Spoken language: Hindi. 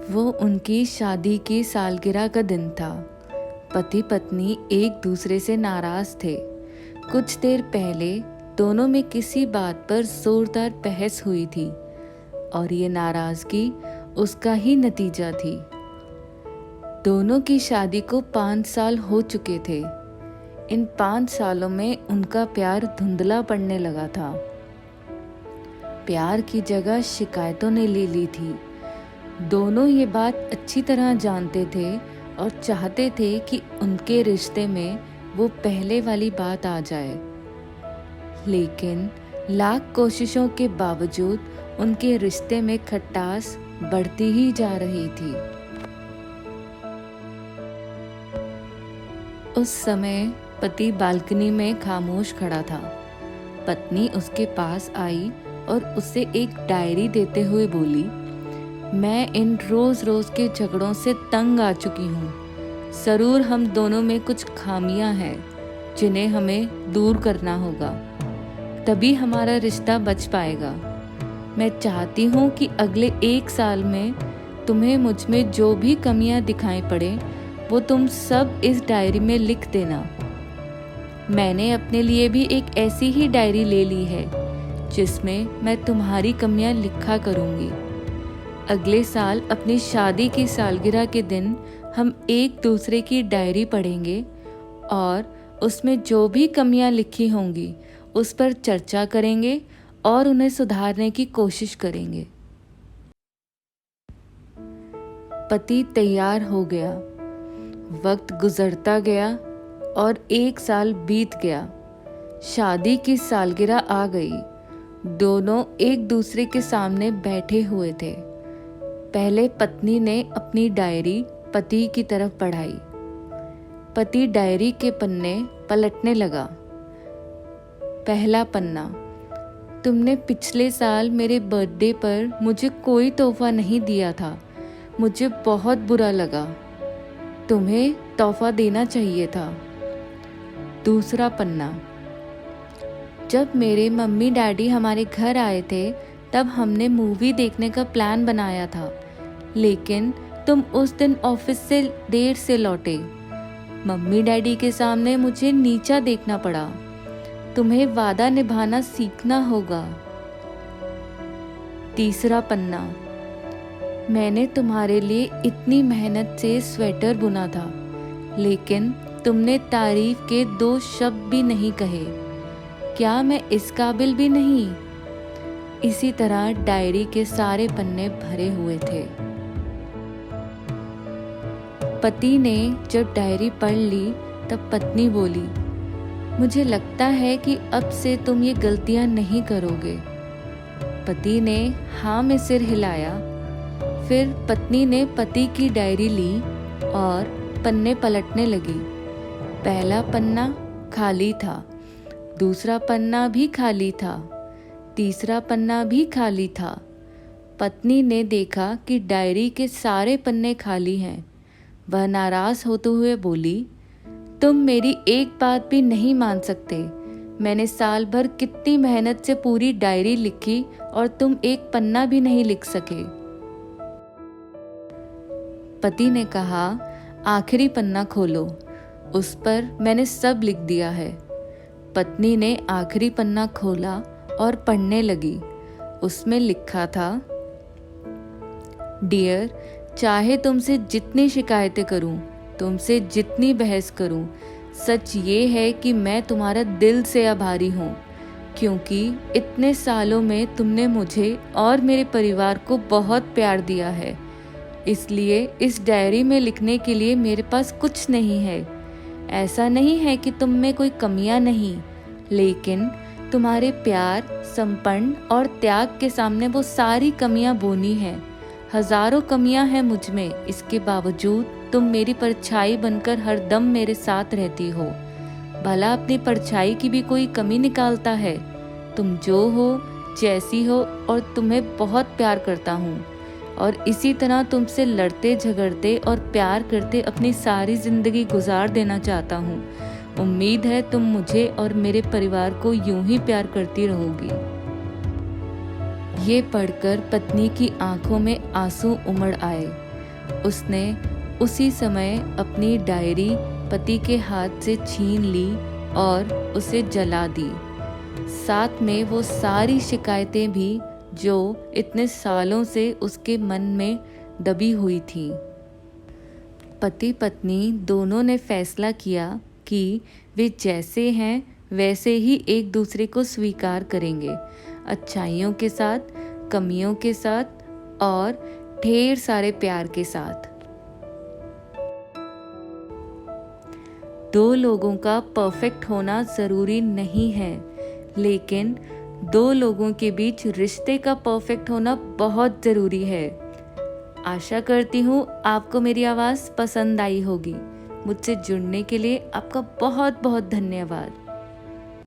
वो उनकी शादी की सालगिरह का दिन था। पति पत्नी एक दूसरे से नाराज थे। कुछ देर पहले दोनों में किसी बात पर जोरदार बहस हुई थी और ये नाराजगी उसका ही नतीजा थी। दोनों की शादी को 5 साल हो चुके थे। इन 5 सालों में उनका प्यार धुंधला पड़ने लगा था। प्यार की जगह शिकायतों ने ले ली थी। दोनों ये बात अच्छी तरह जानते थे और चाहते थे कि उनके रिश्ते में वो पहले वाली बात आ जाए, लेकिन लाख कोशिशों के बावजूद उनके रिश्ते में खटास बढ़ती ही जा रही थी। उस समय पति बालकनी में खामोश खड़ा था। पत्नी उसके पास आई और उसे एक डायरी देते हुए बोली, मैं इन रोज रोज के झगड़ों से तंग आ चुकी हूँ। जरूर हम दोनों में कुछ खामियां हैं जिन्हें हमें दूर करना होगा, तभी हमारा रिश्ता बच पाएगा। मैं चाहती हूँ कि अगले 1 साल में तुम्हें मुझ में जो भी कमियां दिखाई पड़े वो तुम सब इस डायरी में लिख देना। मैंने अपने लिए भी एक ऐसी ही डायरी ले ली है जिसमें मैं तुम्हारी कमियां लिखा करूँगी। अगले साल अपनी शादी की सालगिरह के दिन हम एक दूसरे की डायरी पढ़ेंगे और उसमें जो भी कमियां लिखी होंगी उस पर चर्चा करेंगे और उन्हें सुधारने की कोशिश करेंगे। पति तैयार हो गया। वक्त गुजरता गया और 1 साल बीत गया। शादी की सालगिरह आ गई। दोनों एक दूसरे के सामने बैठे हुए थे। पहले पत्नी ने अपनी डायरी पति की तरफ बढ़ाई। पति डायरी के पन्ने पलटने लगा। पहला पन्ना, तुमने पिछले साल मेरे बर्थडे पर मुझे कोई तोहफा नहीं दिया था। मुझे बहुत बुरा लगा। तुम्हें तोहफा देना चाहिए था। दूसरा पन्ना, जब मेरे मम्मी डैडी हमारे घर आए थे तब हमने मूवी देखने का प्लान बनाया था, लेकिन तुम उस दिन ऑफिस से देर से लौटे। मम्मी डैडी के सामने मुझे नीचा देखना पड़ा। तुम्हें वादा निभाना सीखना होगा। तीसरा पन्ना, मैंने तुम्हारे लिए इतनी मेहनत से स्वेटर बुना था, लेकिन तुमने तारीफ के 2 शब्द भी नहीं कहे। क्या मैं इस काबिल भी नहीं? इसी तरह डायरी के सारे पन्ने भरे हुए थे। पति ने जब डायरी पढ़ ली तब पत्नी बोली, मुझे लगता है कि अब से तुम ये गलतियां नहीं करोगे। पति ने हाँ में सिर हिलाया। फिर पत्नी ने पति की डायरी ली और पन्ने पलटने लगी। पहला पन्ना खाली था, दूसरा पन्ना भी खाली था, तीसरा पन्ना भी खाली था। पत्नी ने देखा कि डायरी के सारे पन्ने खाली हैं। वह नाराज होते हुए बोली, तुम मेरी एक बात भी नहीं मान सकते। मैंने साल भर कितनी मेहनत से पूरी डायरी लिखी और तुम एक पन्ना भी नहीं लिख सके। पति ने कहा, आखिरी पन्ना खोलो, उस पर मैंने सब लिख दिया है। पत्नी ने आखिरी पन्ना खोला और पढ़ने लगी। उसमें लिखा था, डियर, चाहे तुमसे जितनी शिकायतें करूं, तुमसे जितनी बहस करूं, सच ये है कि मैं तुम्हारा दिल से आभारी हूं, क्योंकि इतने सालों में तुमने मुझे और मेरे परिवार को बहुत प्यार दिया है। इसलिए इस डायरी में लिखने के लिए मेरे पास कुछ नहीं है। ऐसा नहीं है कि तुम में कोई कमियां नहीं, लेकिन तुम्हारे प्यार, समर्पण और त्याग के सामने वो सारी कमियां बोनी हैं। हजारों कमियां हैं मुझ में, इसके बावजूद तुम मेरी परछाई बनकर हर दम मेरे साथ रहती हो। भला अपनी परछाई की भी कोई कमी निकालता है? तुम जो हो, जैसी हो, और तुम्हें बहुत प्यार करता हूँ और इसी तरह तुमसे लड़ते झगड़ते और प्यार करते अपनी सारी जिंदगी गुजार देना चाहता हूँ। उम्मीद है तुम मुझे और मेरे परिवार को यूं ही प्यार करती रहोगी। ये पढ़कर पत्नी की आंखों में आंसू उमड़ आए। उसने उसी समय अपनी डायरी पति के हाथ से छीन ली और उसे जला दी। साथ में वो सारी शिकायतें भी जो इतने सालों से उसके मन में दबी हुई थी। पति पत्नी दोनों ने फैसला किया कि वे जैसे हैं वैसे ही एक दूसरे को स्वीकार करेंगे, अच्छाइयों के साथ, कमियों के साथ और ढेर सारे प्यार के साथ। दो लोगों का परफेक्ट होना ज़रूरी नहीं है, लेकिन दो लोगों के बीच रिश्ते का परफेक्ट होना बहुत ज़रूरी है। आशा करती हूँ आपको मेरी आवाज़ पसंद आई होगी। मुझसे जुड़ने के लिए आपका बहुत बहुत धन्यवाद।